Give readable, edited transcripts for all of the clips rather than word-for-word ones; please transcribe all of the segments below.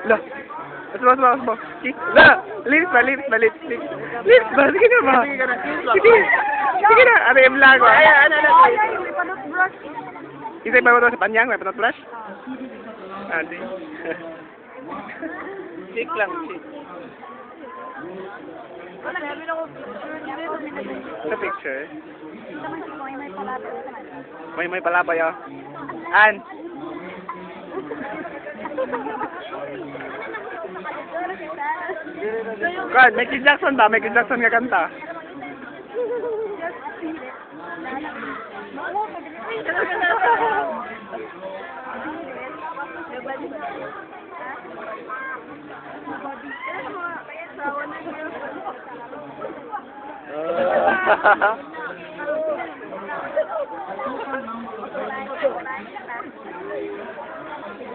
Lo. Asma. La. Linis ba? Linis ba? Sige na ba? Sige na. Ano yung vlog? Ano? Isa ba ito sa panyang? May panot-flash? Hindi. Chick lang, chick. Sa picture? May palabay oh. An? God, Michael Jackson ba? Michael Jackson nga kanta.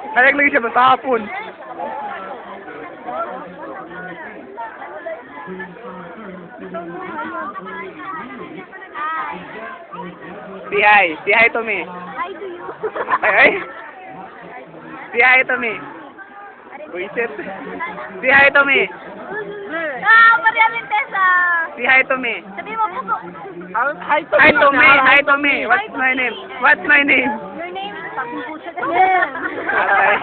Kayak lagi siya matapon. Say hi to me. Hi to you. Ay. Say hi to me. Buisit. Say hi to me. Mariamin Tessa. Say hi to me. Sabi mo po. Hi to me. What's my name? Your name is Pakupusa. Atay.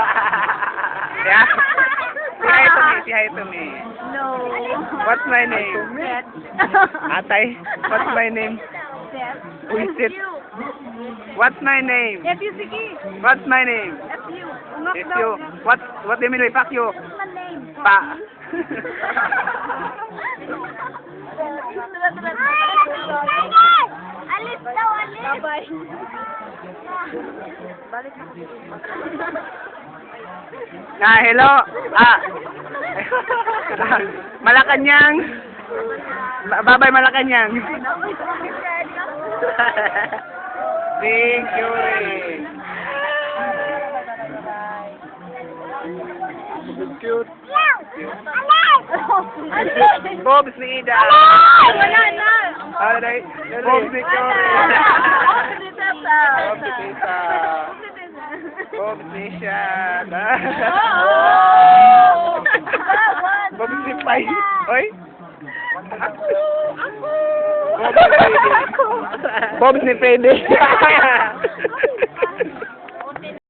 Yeah. Say hi to me. No. What's my name? Seth. Atay. What's my name? Seth. Buisit. What's my name? F.U. Sige. What's my name? F.U. If you. What do you mean by fuck you? What's my name? Pa. Alis daw, alis. Bye-bye. Balik na. Hello. Malacanang. Bye-bye, Malacanang. Thank you. Cute. Bob's ni Ida. Wala na. Alright. Bob's ni Cure. Bob's ni Shad. Bob's ni Pai. Oy. Bob's ni Fede.